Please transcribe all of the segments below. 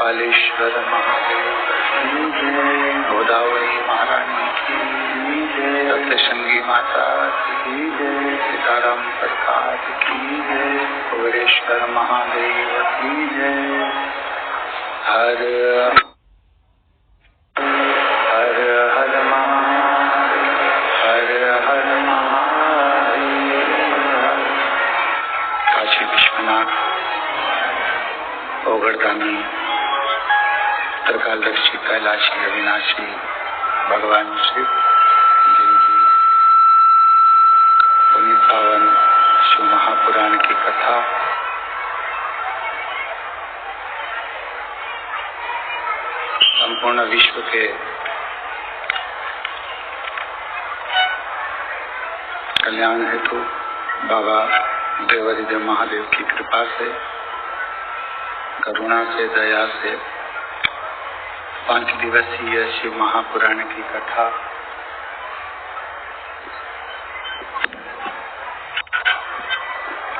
कपालेश्वर महादेव की जय, गोदावरी महारानी की जय, सप्तशृंगी माता की जय, सीताराम सरकार की जय, कुबेरेश्वर महादेव की जय। हर हर हर महादेव, हर हर महादेव। काशी विश्वनाथ, ओगरदानी, त्रिकालदर्शी, कैलाशी, अविनाशी भगवान शिव, जिनकी पुनीत पावन शिव महापुराण की कथा संपूर्ण विश्व के कल्याण हेतु बाबा देवाधिदेव महादेव की कृपा से, करुणा से, दया से 5 दिवसीय शिव महापुराण की कथा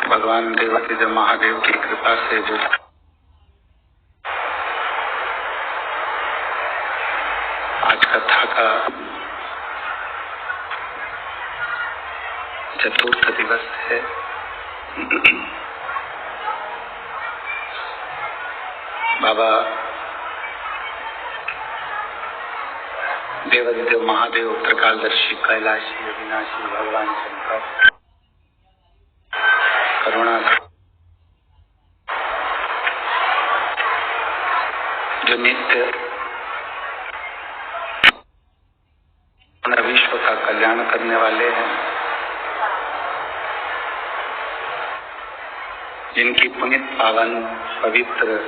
भगवान देवाधिदेव महादेव की कृपा से जो आज कथा का 4th दिवस है। बाबा देवाधिदेव महादेव, त्रिकालदर्शी, कैलाशी, अविनाशी भगवान शंकर करुणा जो नित्य विश्व का कल्याण करने वाले हैं, जिनकी पुनीत पावन पवित्र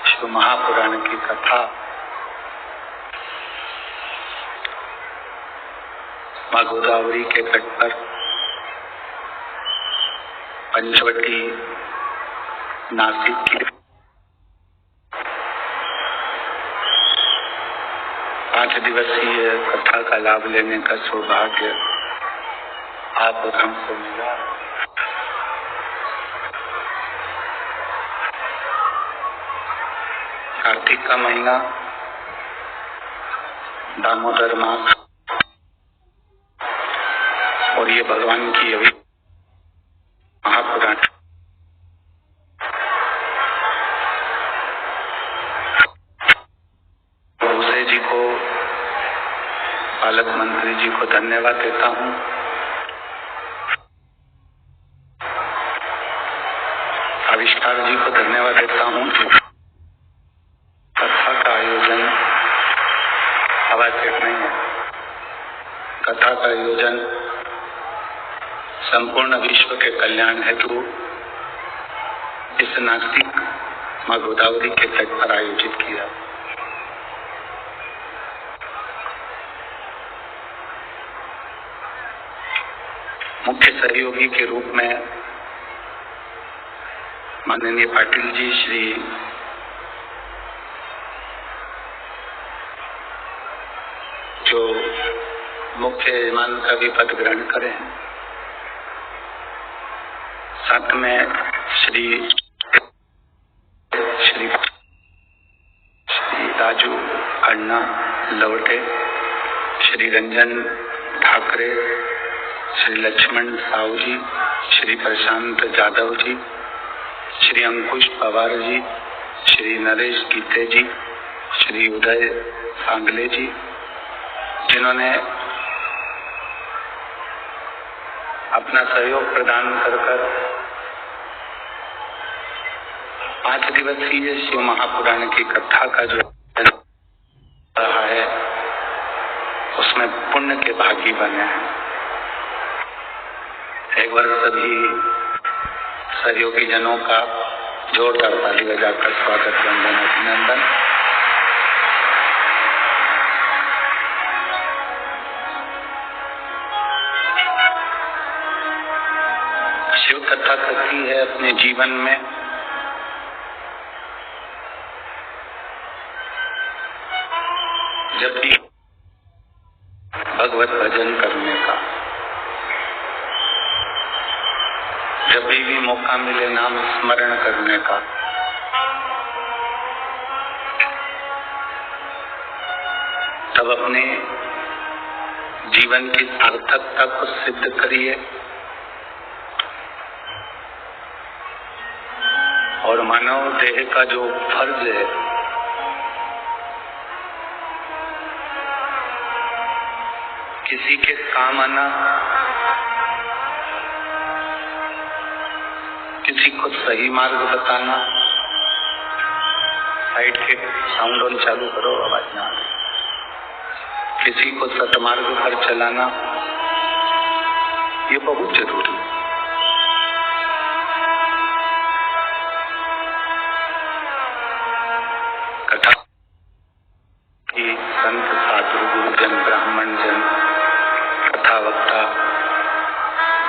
शिव महापुराण की कथा माँ गोदावरी के तट पर पंचवटी नासिक की 5 दिवसीय कथा का लाभ लेने का सौभाग्य आप और हमको मिला। कार्तिक का महीना, दामोदर मास, और ये भगवान की अभी महापुराण भूसे जी को, पालक मंत्री जी को धन्यवाद देता हूँ। आविष्कार जी को धन्यवाद देता हूँ। कथा का आयोजन आवश्यक नहीं है। कथा का आयोजन संपूर्ण विश्व के कल्याण हेतु इस नासिक माँ गोदावरी के तट पर आयोजित किया। मुख्य सहयोगी के रूप में माननीय पाटिल जी, श्री जो मुख्य यजमान का भी पद ग्रहण करें, साथ में श्री राजू अन्ना लवटे, श्री रंजन ठाकरे, श्री लक्ष्मण साहू जी, श्री प्रशांत जादव जी, श्री अंकुश पवार जी, श्री नरेश गीते जी, श्री उदय सांगले जी, जिन्होंने अपना सहयोग प्रदान कर 5 दिवसीय शिव महापुराण की कथा का जो रहा है उसमें पुण्य के भागी बने हैं। एक बार सभी सहयोगी जनों का जोरदार ताली बजाकर स्वागत, वंदन, अभिनंदन। शिव कथा करती है अपने जीवन में जब भी भगवत भजन करने का, जब भी मौका मिले नाम स्मरण करने का, तब अपने जीवन की सार्थकता को सिद्ध करिए और मानव देह का जो फर्ज है किसी के काम आना, किसी को सही मार्ग बताना। साइड के साउंड ऑन चालू करो, आवाज ना आए। किसी को सतमार्ग पर चलाना ये बहुत जरूरी है। कथा की संत साधु गुरुजन ब्राह्मण जन कथा वक्ता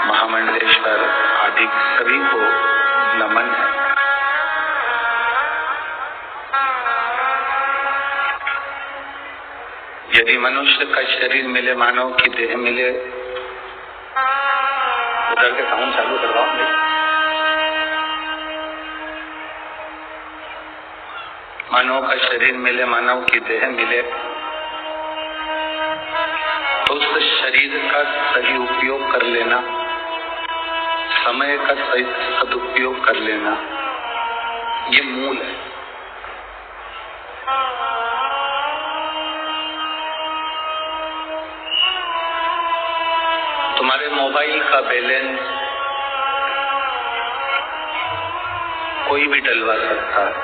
महामंडलेश्वर आदि सभी को नमन है। यदि मनुष्य का शरीर मिले, मानव की देह मिले, उधर के साउंड चालू करवाओ। मानव का शरीर मिले, मानव की देह मिले, तो उस शरीर का सही उपयोग कर लेना, समय का सही सदुपयोग कर लेना, ये मूल है। तुम्हारे मोबाइल का बैलेंस कोई भी डलवा सकता है।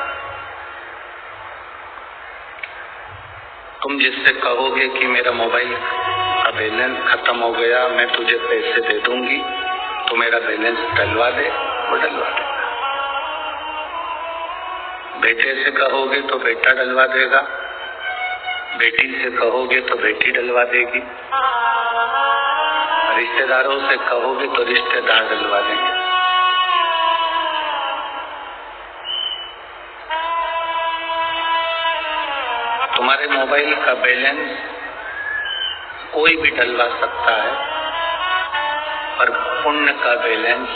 तुम जिससे कहोगे कि मेरा मोबाइल का बैलेंस खत्म हो गया, मैं तुझे पैसे दे दूंगी, तो मेरा बैलेंस डलवा दे, वो डलवा देगा। बेटे से कहोगे तो बेटा डलवा देगा, बेटी से कहोगे तो बेटी डलवा देगी, रिश्तेदारों से कहोगे तो रिश्तेदार डलवा देंगे। तुम्हारे मोबाइल का बैलेंस कोई भी डलवा सकता है, पर पुण्य का बैलेंस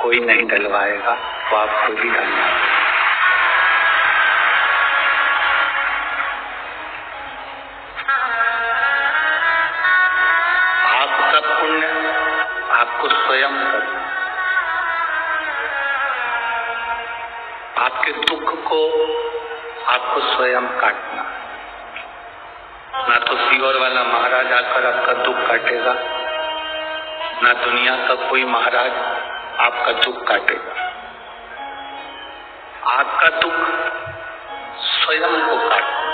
कोई नहीं डलवाएगा, वो आपको ही डालना है। आपका पुण्य आपको स्वयं करना, आपके दुख को आपको स्वयं काटना। ना तो सीहोर वाला महाराज आकर आपका दुख काटेगा, ना दुनिया का कोई महाराज आपका दुख काटेगा। आपका दुख स्वयं को काटना।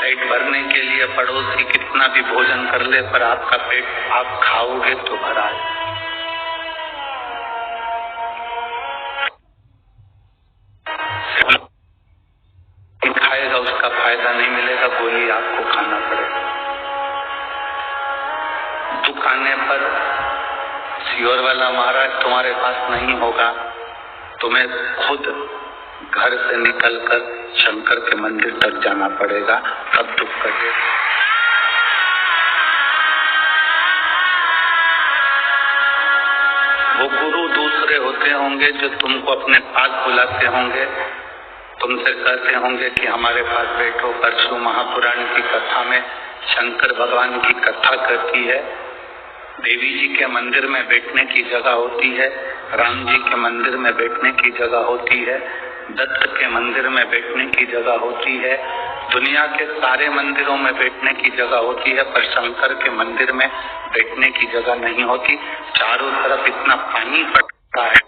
पेट भरने के लिए पड़ोसी कितना भी भोजन कर ले, पर आपका पेट आप खाओगे तो भरा है। खाएगा उसका फायदा नहीं मिलेगा, गोली आपको खाना पड़ेगा। दुख आने पर सीहोर वाला महाराज तुम्हारे पास नहीं होगा, तुम्हें खुद घर से निकलकर शंकर के मंदिर तक जाना पड़ेगा, तब दुख कटेगा। वो गुरु दूसरे होते होंगे जो तुमको अपने पास बुलाते होंगे, तुमसे कहते होंगे कि हमारे पास बैठो। परसों महापुराण की कथा में शंकर भगवान की कथा करती है। देवी जी के मंदिर में बैठने की जगह होती है, राम जी के मंदिर में बैठने की जगह होती है, दत्त के मंदिर में बैठने की जगह होती है, दुनिया के सारे मंदिरों में बैठने की जगह होती है, पर शंकर के मंदिर में बैठने की जगह नहीं होती। चारों तरफ इतना पानी पड़ता है,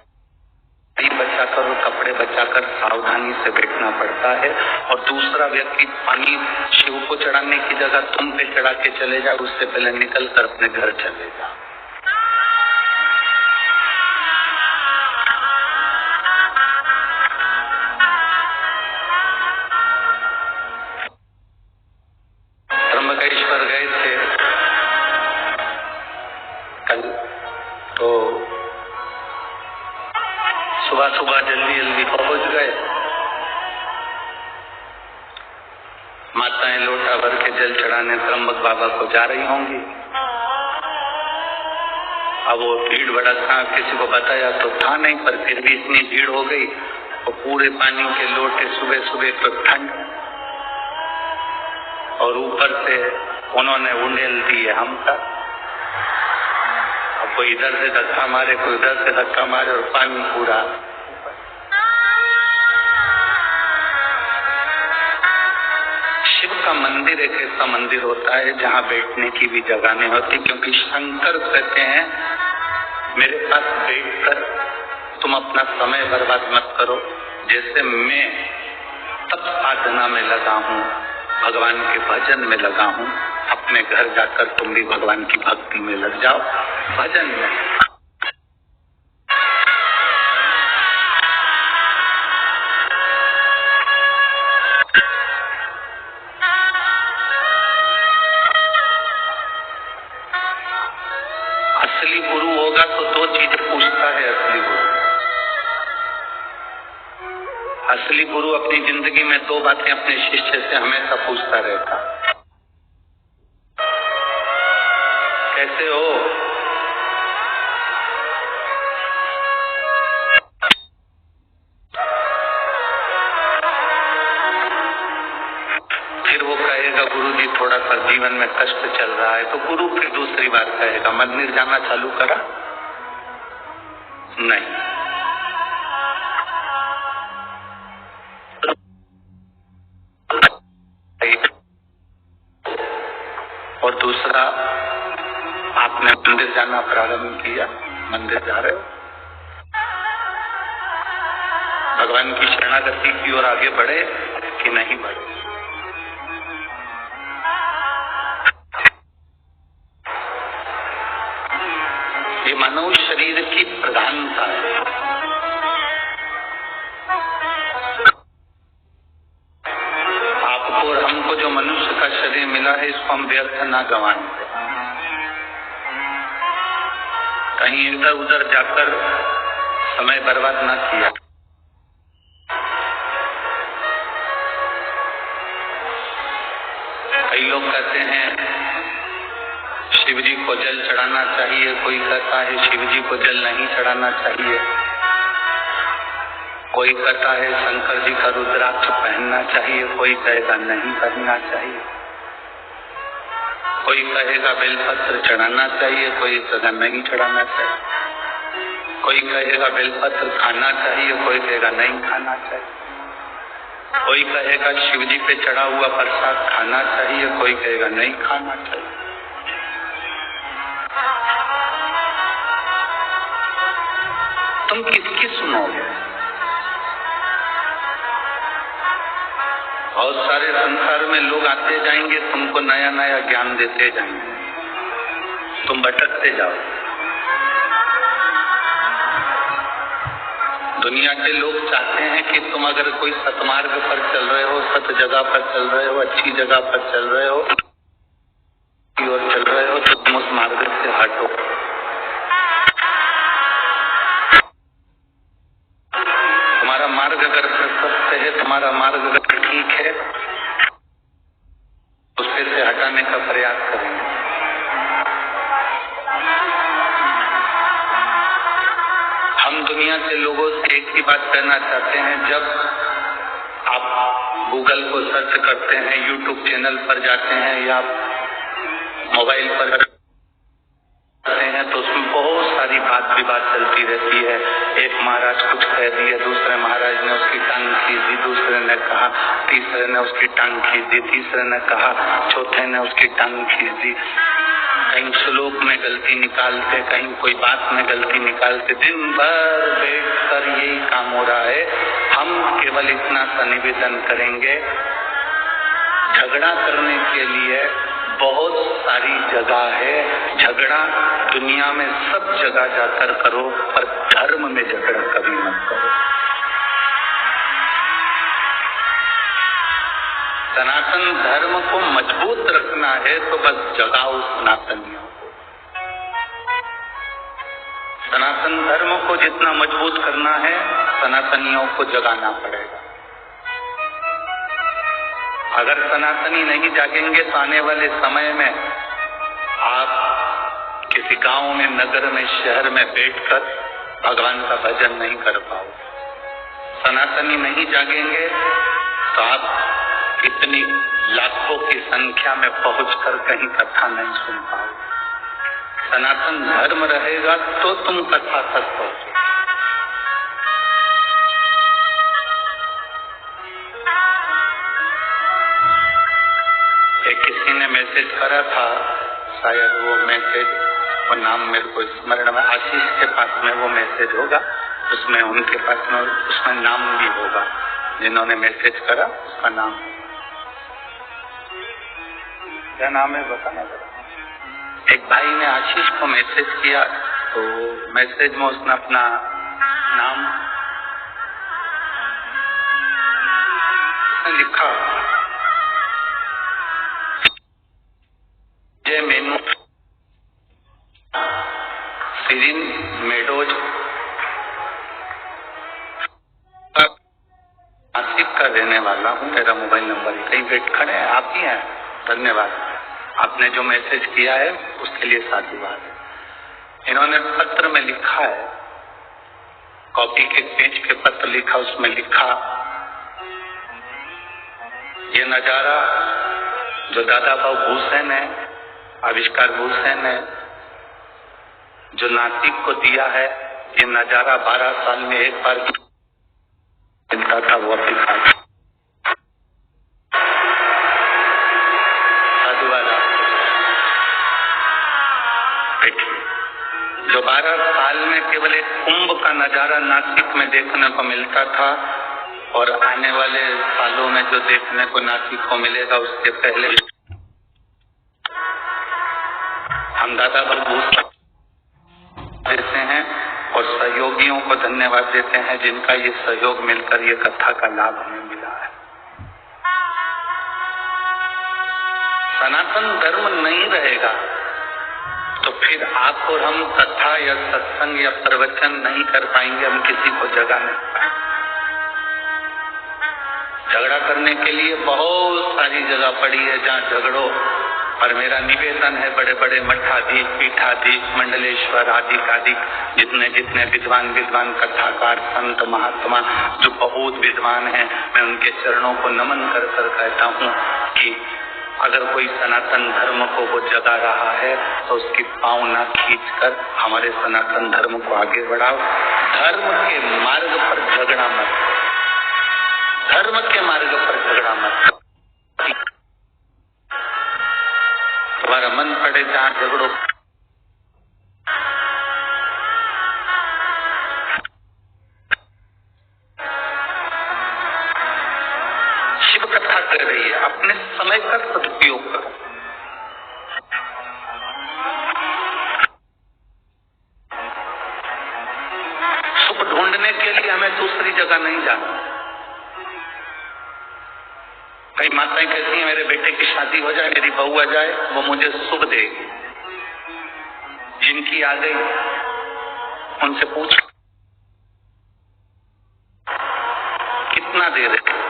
बचाकर और कपड़े बचाकर सावधानी से बैठना पड़ता है। और दूसरा व्यक्ति पानी शिव को चढ़ाने की जगह तुम पे चढ़ा के चले जाए, उससे पहले निकल कर अपने घर चले जाओ। त्र्यंबकेश्वर गए थे कल, तो सुबह सुबह जल्दी जल्दी पहुंच गए। माताएं लोटा भर के जल चढ़ाने त्र्यंबक बाबा को जा रही होंगी। अब वो भीड़ भड़का किसी को बताया तो था नहीं, पर फिर भी इतनी भीड़ हो गई। वो पूरे पानी के लोटे, सुबह सुबह तो ठंड, और ऊपर से उन्होंने उंडेल दी है हम तक। अब कोई इधर से धक्का मारे, कोई उधर से धक्का मारे और पानी पूरा। शिव का मंदिर एक ऐसा मंदिर होता है जहाँ बैठने की भी जगह नहीं होती, क्योंकि शंकर कहते हैं मेरे पास बैठकर तुम अपना समय बर्बाद मत करो। जैसे मैं तप साधना में लगा हूँ, भगवान के भजन में लगा हूँ, अपने घर जाकर तुम भी भगवान की भक्ति में लग जाओ, भजन में। असली गुरु होगा तो दो चीजें पूछता है असली गुरु। असली गुरु अपनी जिंदगी में दो बातें अपने शिष्य से हमेशा पूछता रहता। कैसे हो? फिर वो कहेगा गुरुजी थोड़ा सा जीवन में कष्ट चल रहा है, तो गुरु फिर दूसरी बात कहेगा मंदिर जाना चालू करा? नहीं। और दूसरा, आपने मंदिर जाना प्रारंभ किया, मंदिर जा रहे हो, भगवान की शरणागति की ओर आगे बढ़े कि नहीं बढ़े? ये मानव शरीर की प्रधानता है। आपको और हमको जो मनुष्य का शरीर मिला है, इसको हम व्यर्थ ना गंवाएं, कहीं इधर उधर जाकर समय बर्बाद ना किया। कई लोग कहते हैं शिव जी को जल चढ़ाना चाहिए, कोई कहता है शिव जी को जल नहीं चढ़ाना चाहिए, कोई कहता है शंकर जी का रुद्राक्ष पहनना चाहिए, कोई कहेगा नहीं पहनना चाहिए, कोई कहेगा बेलपत्र चढ़ाना चाहिए, कोई कहेगा नहीं चढ़ाना चाहिए, कोई कहेगा बेलपत्र खाना चाहिए, कोई कहेगा नहीं खाना चाहिए, कोई कहेगा शिव जी पे चढ़ा हुआ प्रसाद खाना चाहिए, कोई कहेगा नहीं खाना चाहिए। तुम किसकी सुनोगे? बहुत सारे संसार में लोग आते जाएंगे, तुमको नया नया ज्ञान देते जाएंगे, तुम भटकते जाओ। दुनिया के लोग चाहते हैं कि तुम अगर कोई सतमार्ग पर चल रहे हो, सत जगह पर चल रहे हो, अच्छी जगह पर चल रहे हो और चल रहे हो, तो तुम उस मार्ग से हटो। तुम्हारा मार्ग अगर प्रशस्त है, तुम्हारा मार्ग अगर ठीक है, उससे से हटाने का प्रयास करेंगे। हम दुनिया के लोगों से एक ही बात कहना चाहते हैं, जब आप गूगल को सर्च करते हैं, यूट्यूब चैनल पर जाते हैं या मोबाइल पर करते हैं, तो उसमें बहुत सारी बात विवाद चलती रहती है। एक महाराज कुछ कह दिया, दूसरे महाराज ने उसकी टांग खींच दी, दूसरे ने कहा, तीसरे ने उसकी टांग खींच दी, तीसरे ने कहा, चौथे ने उसकी टांग खींच दी। कहीं श्लोक में गलती निकालते, कहीं कोई बात में गलती निकालते, दिन भर बैठकर यही काम हो रहा है। हम केवल इतना सा निवेदन करेंगे, झगड़ा करने के लिए बहुत सारी जगह है। झगड़ा दुनिया में सब जगह जाकर करो, पर धर्म में झगड़ा कभी मत करो। सनातन धर्म को मजबूत रखना है तो बस जगाओ सनातनियों को। सनातन धर्म को जितना मजबूत करना है, सनातनियों को जगाना पड़ेगा। अगर सनातनी नहीं जागेंगे तो आने वाले समय में आप किसी गांव में, नगर में, शहर में बैठकर भगवान का भजन नहीं कर पाओगे। सनातनी नहीं जागेंगे तो आप इतनी लाखों की संख्या में पहुंचकर कहीं कथा नहीं सुन पाओ। सनातन धर्म रहेगा तो तुम कथा तक पहुंचो। एक किसी ने मैसेज करा था, शायद वो मैसेज और नाम मेरे को स्मरण में, आशीष के पास में वो मैसेज होगा, उसमें उनके पास में उसमें नाम भी होगा, जिन्होंने मैसेज करा उसका नाम क्या नाम है बताना जरा। एक भाई ने आशीष को मैसेज किया, तो मैसेज में उसने अपना नाम लिखा, जय मेनू सिरिन मेडोज नासिक का रहने वाला हूँ, मेरा मोबाइल नंबर कहीं वेट खड़े हैं, आप ही हैं, धन्यवाद। आपने जो मैसेज किया है उसके लिए साधुवाद। इन्होंने पत्र में लिखा है, कॉपी के पेज पे पत्र लिखा, उसमें लिखा, ये नजारा जो दादा बाबू भूषण है, आविष्कार भूषण है, जो नासिक को दिया है, ये नजारा 12 साल में एक बार मिलता था, वो अभी खा जो 12 साल में केवल एक कुंभ का नजारा नासिक में देखने को मिलता था, और आने वाले सालों में जो देखने को नासिक को मिलेगा उसके पहले हम दादा बाबू देते हैं और सहयोगियों को धन्यवाद देते हैं जिनका ये सहयोग मिलकर ये कथा का लाभ हमें मिला है। सनातन धर्म नहीं रहेगा तो फिर आप और हम कथा या सत्संग या प्रवचन नहीं कर पाएंगे, हम किसी को जगा नहीं पाएंगे। झगड़ा करने के लिए बहुत सारी जगह पड़ी है जहाँ झगड़ो, और मेरा निवेदन है बड़े बड़े मठाधीश, पीठाधीश, मंडलेश्वर आदि जितने जितने विद्वान कथाकार, संत, महात्मा जो बहुत विद्वान हैं, मैं उनके चरणों को नमन कर कहता हूँ कि अगर कोई सनातन धर्म को वो जगा रहा है तो उसकी पांव ना खींचकर हमारे सनातन धर्म को आगे बढ़ाओ। धर्म के मार्ग पर झगड़ा मत, धर्म के मार्ग पर झगड़ा मत। तुम्हारा मन पड़े जहाँ झगड़ो। शिव कथा कर रही है, अपने समय का सदुपयोग करो। सुख ढूंढने के लिए हमें दूसरी जगह नहीं जाना। कई माताएं कहती हैं मेरे बेटे की शादी हो जाए, मेरी बहू आ जाए, वो मुझे सुख देगी। जिनकी आ गई उनसे पूछ कितना दे रहे।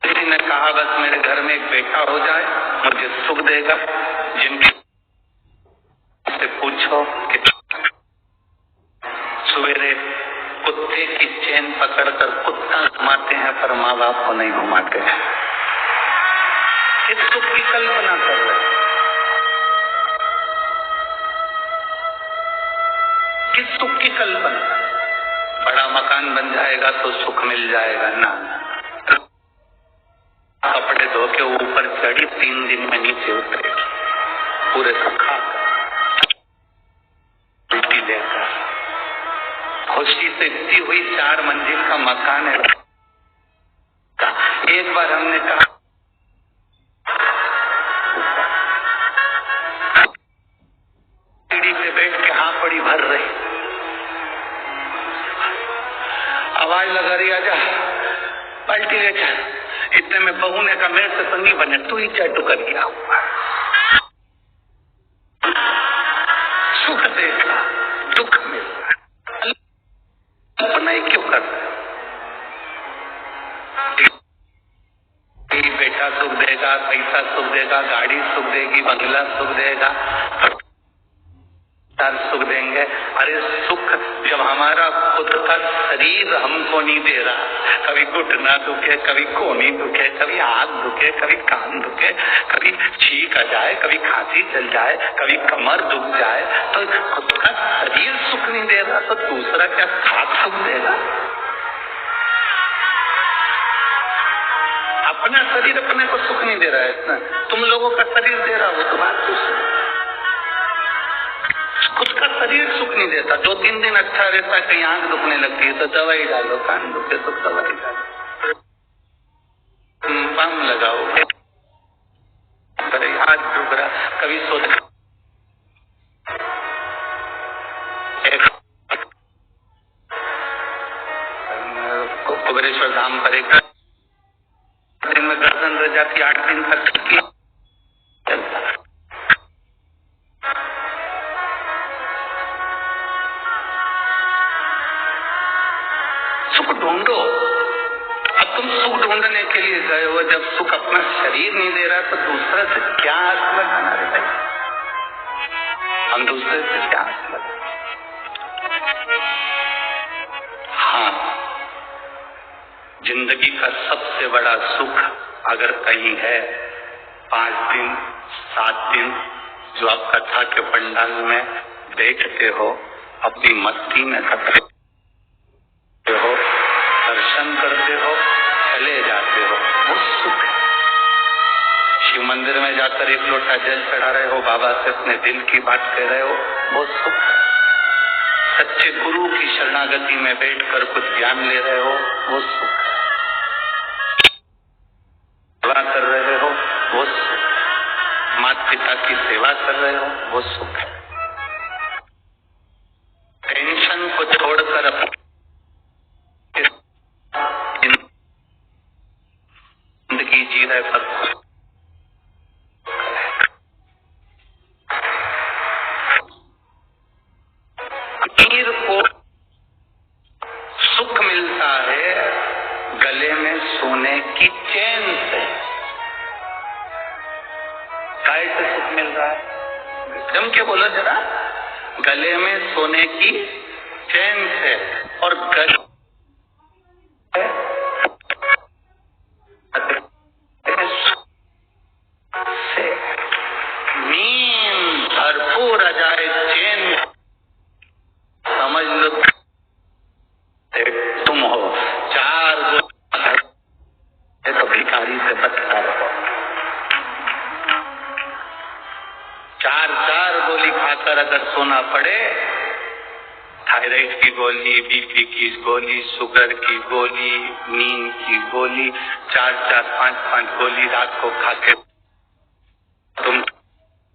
किसी ने कहा बस मेरे घर में एक बेटा हो जाए मुझे सुख देगा। जिनकी से पूछो कि सवेरे कुत्ते की चेन पकड़कर कुत्ता घुमाते हैं पर माँ बाप को नहीं घुमाते हैं। किस सुख की कल्पना कर रहे, किस सुख की कल्पना। बड़ा मकान बन जाएगा तो सुख मिल जाएगा ना, कपड़े धो के ऊपर चढ़ी 3 दिन में नीचे उतरेगी, पूरे सुखा रोटी लेकर खुशी से दी हुई 4 मंजिल का मकान है। एक बार हमने कहा सीढ़ी पे बैठ के हाँ पड़ी भर रही, आवाज लगा रही आजा बाल्टी ले जा। इतने में बहू ने कहा मेरे से तो नहीं बने, तू ही चाटू कर गया। सुख देगा दुख मिलता, अपना ही क्यों कर। बेटा सुख देगा, पैसा सुख देगा, गाड़ी सुख देगी, बंगला सुख देगा, सुख देंगे। अरे सुख जब हमारा खुद का शरीर हमको नहीं दे रहा, कभी घुटना दुखे, कभी कोहनी दुखे, कभी आंख दुखे, कभी कान दुखे, कभी छींक आ जाए, कभी खांसी चल जाए, कभी कमर दुख जाए, तो खुद का शरीर सुख नहीं दे रहा तो दूसरा क्या खाक सुख देगा? अपना शरीर अपने को सुख नहीं दे रहा है, तुम लोगों का शरीर दे रहा हो तो बात दूसरी। खुद का शरीर सुख नहीं देता, 2-3 दिन अच्छा रहता है, कहीं आंख दुखने लगती है तो दवाई डालो, कान दुखे तो दवाई डालो, बाम लगाओ, कभी हाथ दुख रहा, कभी सोच कुबेरेश्वर धाम पर एक दिन में गर्दन रह जाती, 8 दिन तक चलता। सुख ढूंढो। अब तुम सुख ढूंढने के लिए गए हो, जब सुख अपना शरीर नहीं दे रहा तो दूसरे से क्या आस लगाना है? हम दूसरे से क्या आस लगाना? हाँ, जिंदगी का सबसे बड़ा सुख अगर कहीं है, 5 दिन 7 दिन जो आप कथा के पंडाल में बैठते हो, अपनी मस्ती में करते हो, दर्शन करते हो, चले जाते हो, वो सुख है। शिव मंदिर में जाकर 1 लोटा जल चढ़ा रहे हो, बाबा से अपने दिल की बात कह रहे हो, वो सुख है। सच्चे गुरु की शरणागति में बैठकर कुछ ज्ञान ले रहे हो, वो सुख है। सेवा कर रहे हो, वो सुख है। माता पिता की सेवा कर रहे हो, वो सुख है। टेंशन को छोड़कर जिंदगी जी रहे पर अमीर को सुख मिलता है गले में सोने की चैन से। काय से सुख मिल रहा है? जम के बोलो जरा। गले में सोने की चैन से। और गले से नींद भरपूर आ जाए, चैन समझ लो तुम हो। 4 तो भिखारी से बचता रहो। 4 गोली खाकर अगर सोना पड़े, थायराइड की गोली, बीपी की गोली, शुगर की गोली, नींद की गोली, 4-4, 5-5 गोली रात को खाके तुम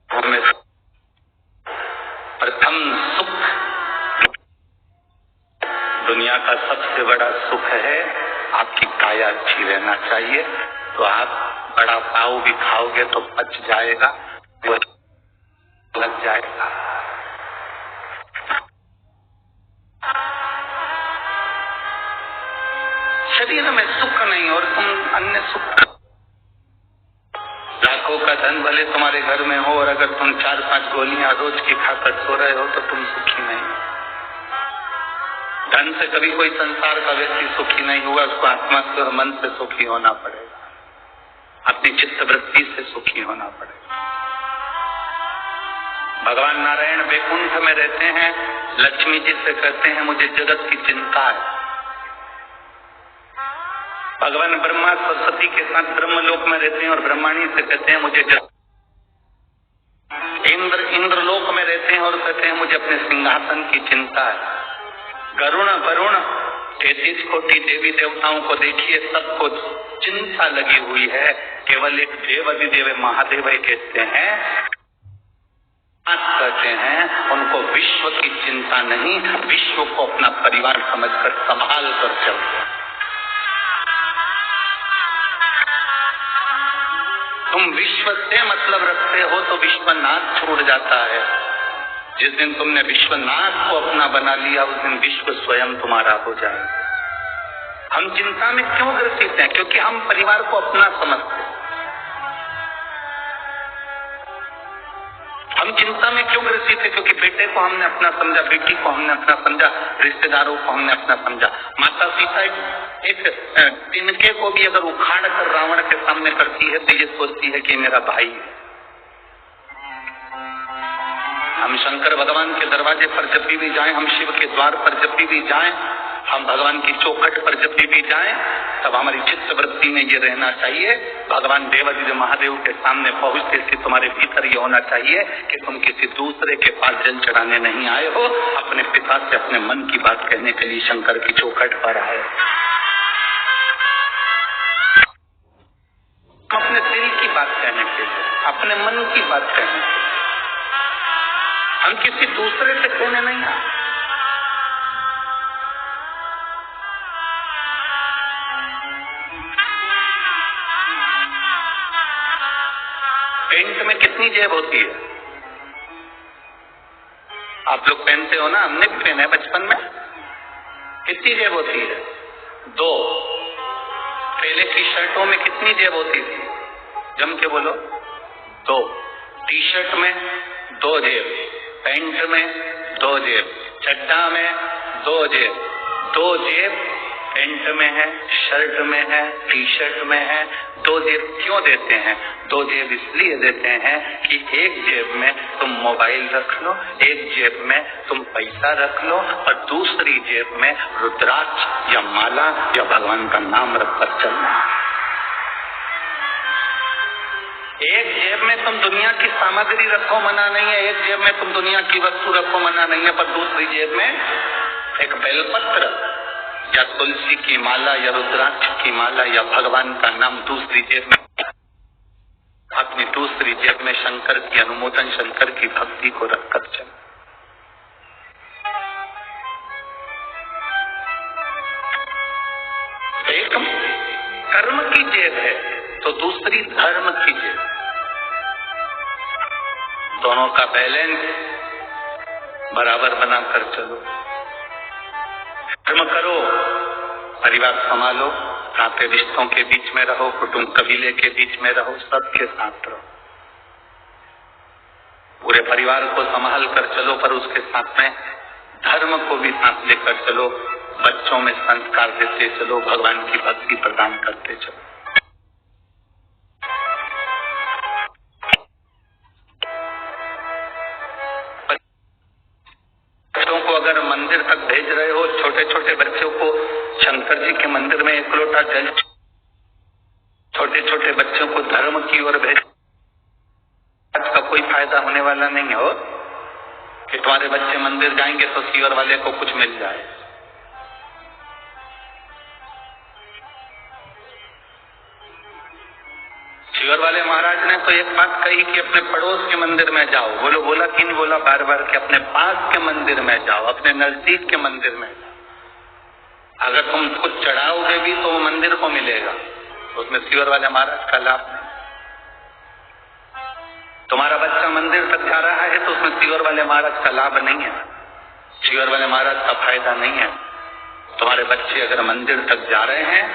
हमें प्रथम सुख, दुनिया का सबसे बड़ा सुख है आपकी काया अच्छी रहना चाहिए। तो आप बड़ा पाव भी खाओगे तो पच जाएगा, वो लग जाएगा। शरीर में सुख नहीं और तुम अन्य सुख, लाखों का धन भले तुम्हारे घर में हो और अगर तुम 4-5 गोलियां रोज की खाकर सो रहे हो तो तुम सुखी नहीं। धन से कभी कोई संसार का व्यक्ति सुखी नहीं हुआ, उसको आत्मा से और मन से सुखी होना पड़ेगा, अपनी चित्त वृत्ति से सुखी होना पड़ेगा। भगवान नारायण वैकुंठ में रहते हैं, लक्ष्मी जी से कहते हैं मुझे जगत की चिंता है। भगवान ब्रह्मा सरस्वती के साथ ब्रह्मलोक में रहते हैं और ब्रह्माणी से कहते हैं मुझे इंद्रलोक में रहते हैं और कहते हैं मुझे अपने सिंहासन की चिंता है। गरुण वरुण 33 कोटि देवी देवताओं को देखिए, सबको चिंता लगी हुई है, केवल एक देव अधिदेव महादेव कहते हैं उनको विश्व की चिंता नहीं, विश्व को अपना परिवार समझकर संभाल कर चलते हैं। तुम विश्व से मतलब रखते हो तो विश्वनाथ छूट जाता है। जिस दिन तुमने विश्वनाथ को अपना बना लिया उस दिन विश्व स्वयं तुम्हारा हो जाए। हम चिंता में क्यों ग्रसित हैं? क्योंकि हम परिवार को अपना समझते हैं। हम चिंता में क्यों ग्रसित थे? क्योंकि बेटे को हमने अपना समझा, बेटी को हमने अपना समझा, रिश्तेदारों को हमने अपना समझा। माता सीता एक तिनके को भी अगर उखाड़ कर रावण के सामने करती है तो ये सोचती है कि मेरा भाई है। हम शंकर भगवान के दरवाजे पर जब भी जाएं, हम शिव के द्वार पर जब भी जाएं, हम भगवान की चौखट पर जब भी जाएं, तब हमारी चित्त वृत्ति में ये रहना चाहिए, भगवान देवादिदेव महादेव के सामने पहुंचते से तुम्हारे भीतर ये होना चाहिए कि तुम किसी दूसरे के पास जल चढ़ाने नहीं आए हो, अपने पिता से अपने मन की बात कहने के लिए शंकर की चौखट पर आए। अपने दिल की बात कहने के लिए, अपने मन की बात कहने के लिए, हम किसी दूसरे से कहने नहीं आए। पेंट में कितनी जेब होती है? आप लोग पहनते हो ना, हमने भी पहना है बचपन में। कितनी जेब होती है? 2। पहले की शर्टों में कितनी जेब होती थी? जम के बोलो। 2। टी शर्ट में 2 जेब, पैंट में 2 जेब, चड्डा में 2 जेब। 2 जेब पैंट में है, शर्ट में है, टी शर्ट में है। 2 जेब क्यों देते हैं? 2 जेब इसलिए देते हैं कि एक जेब में तुम मोबाइल रख लो, एक जेब में तुम पैसा रख लो, और दूसरी जेब में रुद्राक्ष या माला या भगवान का नाम रखकर चलना। एक जेब में तुम दुनिया की सामग्री रखो, मना नहीं है। एक जेब में तुम दुनिया की वस्तु रखो, मना नहीं है। पर दूसरी जेब में एक बेलपत्र या तुलसी की माला या रुद्राक्ष की माला या भगवान का नाम दूसरी जेब में, अपनी दूसरी जेब में शंकर की अनुमोदन, शंकर की भक्ति को रखकर चल। एक कर्म की जेब है तो दूसरी धर्म की जेब। दोनों का बैलेंस बराबर बनाकर चलो। कर्म करो, परिवार संभालो, नाते रिश्तों के बीच में रहो, कुटुंब कबीले के बीच में रहो, सबके साथ रहो, पूरे परिवार को संभाल कर चलो, पर उसके साथ में धर्म को भी साथ लेकर चलो। बच्चों में संस्कार देते चलो, भगवान की भक्ति प्रदान करते चलो। बच्चों को अगर मंदिर तक भेज रहे हो, छोटे छोटे बच्चों को शंकर जी के मंदिर में 1 लोटा जल, छोटे छोटे बच्चों को धर्म की ओर भेज, का कोई फायदा होने वाला नहीं हो कि तुम्हारे बच्चे मंदिर जाएंगे तो सीवर वाले को कुछ मिल जाए। सीवर वाले महाराज ने तो एक बात कही कि अपने पड़ोस के मंदिर में जाओ। बोलो, बोला कि नहीं बोला? बार बार कि अपने पास के मंदिर में जाओ, अपने नजदीक के मंदिर में जाओ। अगर तुम कुछ चढ़ाओगे भी तो वो मंदिर को मिलेगा, उसमें सीवर वाले महाराज का लाभ नहीं। तुम्हारा बच्चा मंदिर तक जा रहा है तो उसमें सीवर वाले महाराज का लाभ नहीं है, सीवर वाले महाराज का फायदा नहीं है। तुम्हारे बच्चे अगर मंदिर तक जा रहे हैं,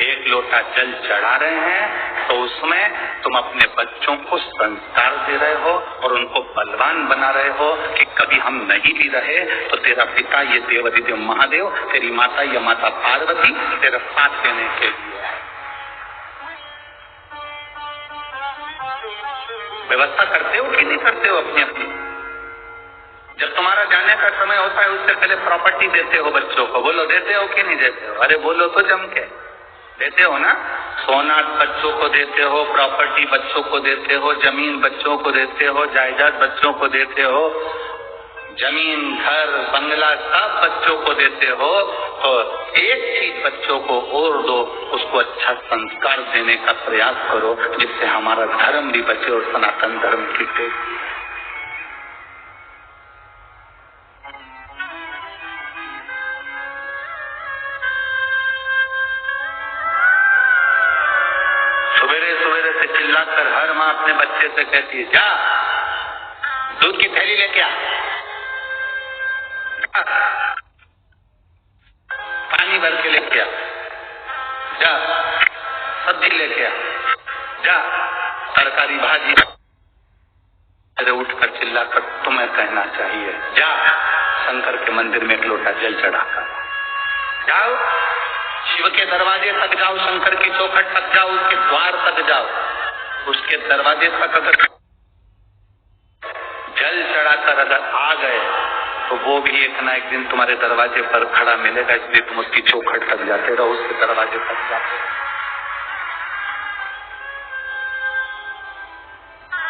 1 लोटा जल चढ़ा रहे हैं, तो उसमें तुम अपने बच्चों को संस्कार दे रहे हो और उनको बलवान बना रहे हो कि कभी हम नहीं भी रहे तो तेरा पिता ये देवादिदेव महादेव, तेरी माता ये माता पार्वती तेरा साथ देने के लिए है। व्यवस्था करते हो कि नहीं करते हो अपनी अपनी? जब तुम्हारा जाने का समय होता है उससे पहले प्रॉपर्टी देते हो बच्चों को। बोलो, देते हो कि नहीं देते हो? अरे बोलो तो जम के। देते हो ना? सोना बच्चों को देते हो, प्रॉपर्टी बच्चों को देते हो, जमीन बच्चों को देते हो, जायदाद बच्चों को देते हो, जमीन घर बंगला सब बच्चों को देते हो। तो एक चीज बच्चों को और दो, उसको अच्छा संस्कार देने का प्रयास करो, जिससे हमारा धर्म भी बचे और सनातन धर्म टिके। चिल्लाकर हर माँ अपने बच्चे से कहती है, जा दूध की थैली लेके आ, पानी भर के लेके आ, जा सब्जी लेके आ, जा तरकारी भाजी अरे उठकर चिल्लाकर तुम्हें कहना चाहिए, जा शंकर के मंदिर में एक लोटा जल चढ़ाकर जाओ, शिव के दरवाजे तक जाओ, शंकर की चौखट तक जाओ, उसके द्वार तक जाओ, उसके दरवाजे तक अगर जल चढ़ाकर अगर आ गए तो वो भी एक ना एक दिन तुम्हारे दरवाजे पर खड़ा मिलेगा, इसलिए तुम उसकी चौखट तक जाते रहो, उसके दरवाजे तक जाते रहो।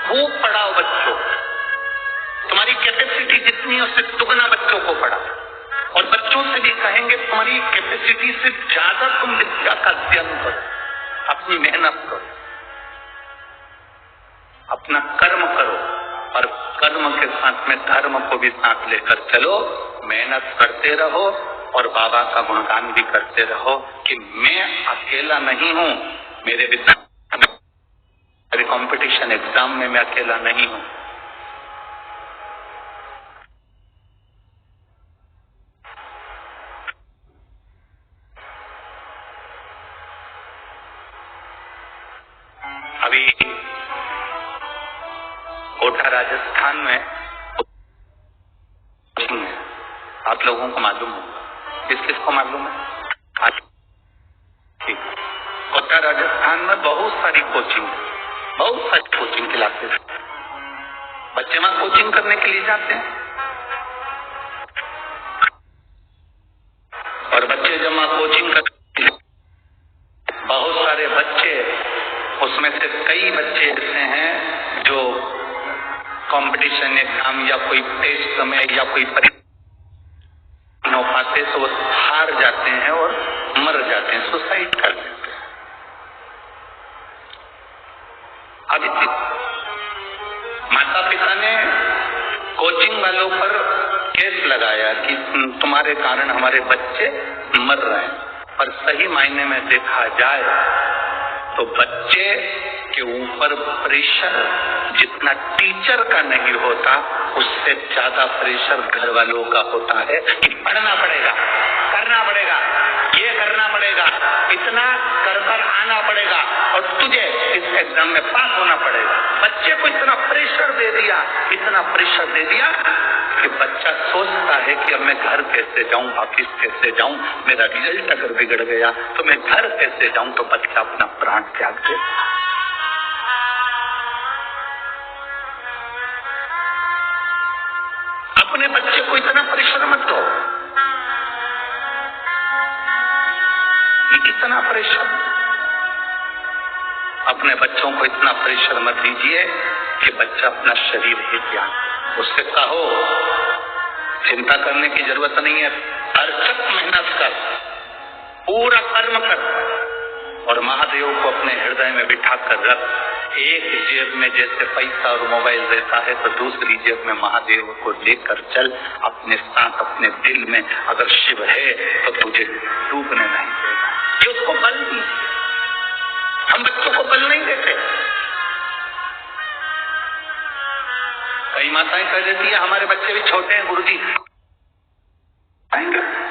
खूब पढ़ाओ बच्चों, तुम्हारी कैपेसिटी जितनी है उससे दुगना बच्चों को पढ़ाओ, और बच्चों से भी कहेंगे तुम्हारी कैपेसिटी से ज्यादा तुम विद्या का अध्ययन करो, अपनी मेहनत करो, अपना कर्म करो, और कर्म के साथ में धर्म को भी साथ लेकर चलो, मेहनत करते रहो और बाबा का गुणगान भी करते रहो कि मैं अकेला नहीं हूँ, मेरे कंपटीशन एग्जाम में मैं अकेला नहीं हूँ। अभी कोटा राजस्थान में आप लोगों को मालूम होगा, किसको मालूम है? कोटा राजस्थान में बहुत सारी कोचिंग क्लासेस, बच्चे वहां कोचिंग करने के लिए जाते हैं, और बच्चे जब वहां कोचिंग करते हैं, बहुत सारे बच्चे, उसमें से कई बच्चे ऐसे हैं जो कंपटीशन एग्जाम या कोई टेस्ट में या कोई परीक्षा नहीं हो पाते तो वो हार जाते हैं और मर जाते हैं, सुसाइड कर लेते हैं। अब माता पिता ने कोचिंग वालों पर केस लगाया कि तुम्हारे कारण हमारे बच्चे मर रहे हैं, पर सही मायने में देखा जाए तो बच्चे के ऊपर प्रेशर जितना टीचर का नहीं होता, उससे ज्यादा प्रेशर घर वालों का होता है कि पढ़ना पड़ेगा, करना पड़ेगा, ये करना पड़ेगा, इतना कर कर आना पड़ेगा और तुझे इस एग्जाम में पास होना पड़ेगा। बच्चे को इतना प्रेशर दे दिया कि बच्चा सोचता है कि अब मैं घर कैसे जाऊं, ऑफिस कैसे जाऊं, मेरा रिजल्ट अगर बिगड़ गया तो मैं घर कैसे जाऊं, तो बच्चा अपना प्राण त्याग दे। अपने बच्चे को इतना प्रेशर मत दो, इतना प्रेशर, अपने बच्चों को इतना प्रेशर मत दीजिए कि बच्चा अपना शरीर ही त्याग। उससे कहो चिंता करने की जरूरत नहीं है, अथक मेहनत कर, पूरा कर्म कर, और महादेव को अपने हृदय में बिठा कर रख। एक जेब में जैसे पैसा और मोबाइल रहता है तो दूसरी जेब में महादेव को लेकर चल, अपने साथ अपने दिल में अगर शिव है तो तुझे डूबने नहीं देगा। ये उसको बल दीजिए, हम बच्चों को बल नहीं देते। कई माताएं कह देती है हमारे बच्चे भी छोटे हैं गुरुजी,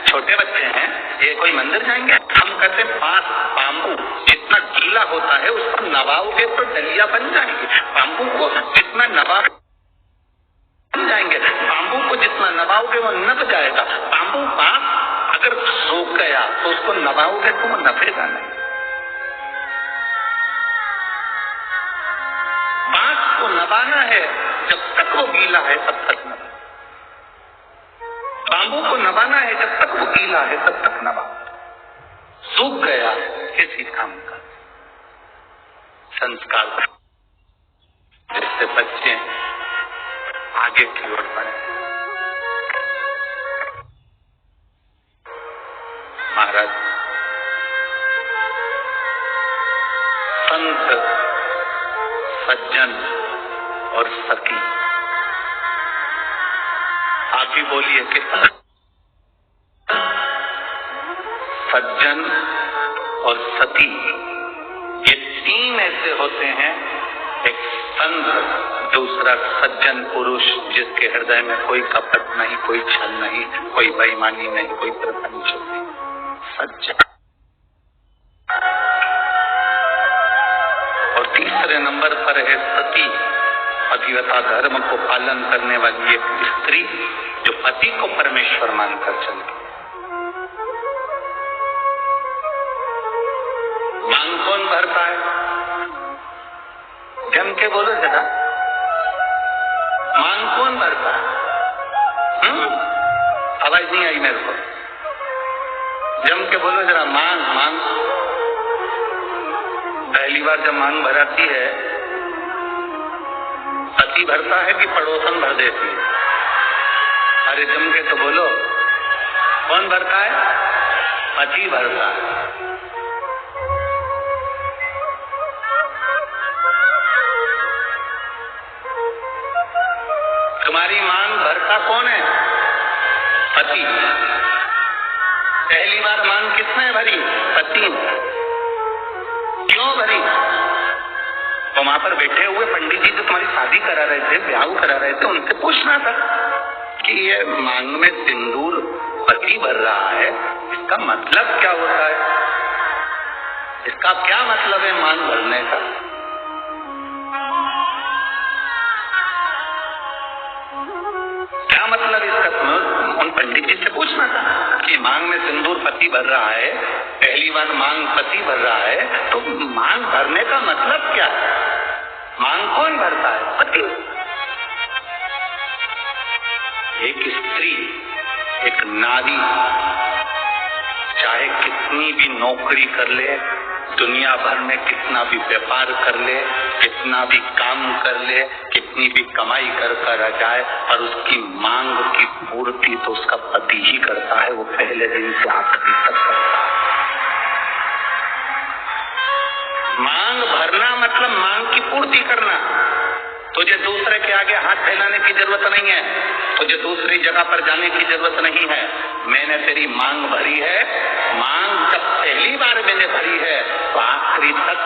छोटे बच्चे हैं, ये कोई मंदिर जाएंगे? हम कहते हैं बाम्बू जितना गीला होता है उसको नवाओगे तो डलिया बन जाएंगे, बाम्बू को जितना नवा बन जाएंगे, बाम्बू को जितना नवाओगे वो नब जाएगा। बाम्बू बांस अगर सूख गया तो उसको नवाओगे तो वो नफेगा नहीं। बांस को नवाना है, जब तक वो गीला है तब तक नवा, बाम्बू को नवाना है जब तक वो गीला है तब तक नवा, सूख गया किसी काम का। संस्कार जिससे बच्चे आगे की ओर बढ़े। महाराज संत, सज्जन और सती, आप ही बोलिए कि सज्जन और सती ये तीन ऐसे होते हैं, एक संत, दूसरा सज्जन पुरुष जिसके हृदय में कोई कपट नहीं, कोई छल नहीं, कोई बेईमानी नहीं, कोई प्रपंच नहीं, सज्जन। और तीसरे नंबर पर है सती, पतिव्रता धर्म को पालन करने वाली एक स्त्री जो पति को परमेश्वर मानकर चले। मांग कौन भरता है? जम के बोलो जरा, मांग कौन भरता है? आवाज नहीं आई मेरे को, जम के बोलो जरा, मांग मांग। पहली बार जब मांग भराती है, पति भरता है कि पड़ोसन भर देती है? अरे जम के तो बोलो, कौन भरता है? पति भरता है। तुम्हारी मांग भरता कौन है? पति। पहली बार मांग किसने भरी? पति। क्यों भरी? तो वहां पर बैठे हुए पंडित जी जो तुम्हारी शादी करा रहे थे, ब्याह करा रहे थे, उनसे पूछना था कि ये मांग में सिंदूर पति भर रहा है, इसका मतलब क्या होता है? इसका क्या मतलब है मांग भरने का? क्या मतलब इसका? उन पंडित जी से पूछना था कि मांग में सिंदूर पति भर रहा है, पहली बार मांग पति भर रहा है, तो मांग भरने का मतलब क्या है? मांग कौन भरता है? पति। एक स्त्री, एक नारी चाहे कितनी भी नौकरी कर ले, दुनिया भर में कितना भी व्यापार कर ले, कितना भी काम कर ले, कितनी भी कमाई कर आ जाए, और उसकी मांग की पूर्ति तो उसका पति ही करता है। वो पहले दिन से आखिरी तक करता है। मांग भरना मतलब मांग की पूर्ति करना। तुझे दूसरे के आगे हाथ फैलाने की जरूरत नहीं है, तुझे दूसरी जगह पर जाने की जरूरत नहीं है। मैंने तेरी मांग भरी है। मांग जब पहली बार मैंने भरी है तो आखिरी तक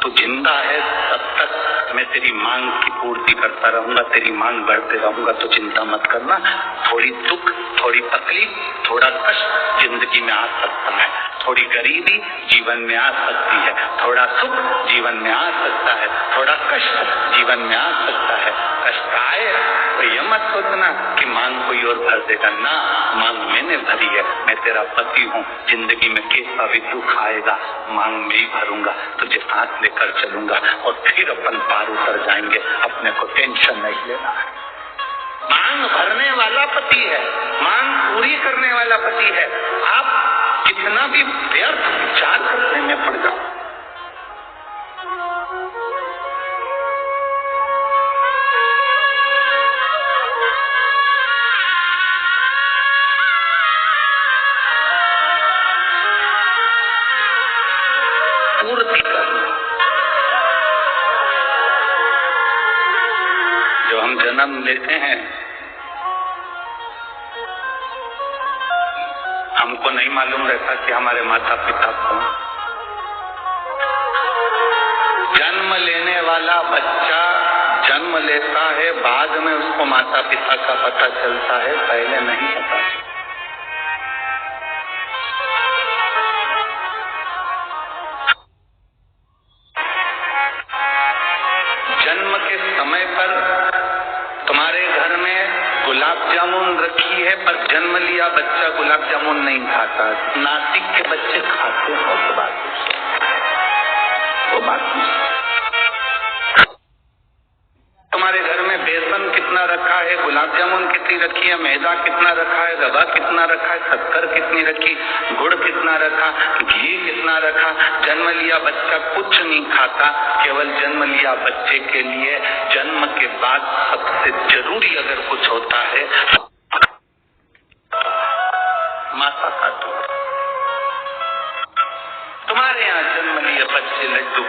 तू जिंदा है, तब तक मैं तेरी मांग की पूर्ति करता रहूंगा, तेरी मांग बढ़ते रहूंगा। तो चिंता मत करना। थोड़ी दुख, थोड़ी तकलीफ, थोड़ा कष्ट जिंदगी में आ सकता है, थोड़ी गरीबी जीवन में आ सकती है, थोड़ा सुख जीवन में आ सकता है, थोड़ा कष्ट जीवन में आ सकता है। कष्ट आए तो ये मत सोचना कि मांग कोई और भर देगा ना, मांग मैंने भरी है, मैं तेरा पति हूँ। जिंदगी में कैसा भी दुख आएगा, मांग में ही भरूंगा, तुझे साथ लेकर चलूंगा और फिर अपन पार उतर जाएंगे। अपने को टेंशन नहीं लेना। मांग भरने वाला पति है, मांग पूरी करने वाला पति है। आप कितना भी व्यर्थ विचार करने में पड़ जाओ, पूर्ति करना। जो हम जन्म लेते हैं, हमको नहीं मालूम रहता कि हमारे माता पिता कौन। जन्म लेने वाला बच्चा जन्म लेता है, बाद में उसको माता पिता का पता चलता है, पहले नहीं पता। जन्म के समय पर तुम्हारे घर में गुलाब जामुन रखी है, पर जन्म लिया बच्चा गुलाब जामुन नहीं खाता। नासिक के बच्चे खाते हैं, वो बात तुम्हारे घर में बेसन कितना रखा है, गुलाब जामुन कितनी रखी है, मैदा कितना रखा है, रवा कितना रखा है, शक्कर कितनी रखी, गुड़ कितना रखा, घी कितना रखा। जन्म लिया बच्चा कुछ नहीं खाता। केवल जन्म लिया बच्चे के लिए जन्म के बाद सबसे जरूरी अगर कुछ होता है, माता का दूध। तुम्हारे यहाँ जन्म लिए बच्चे लड्डू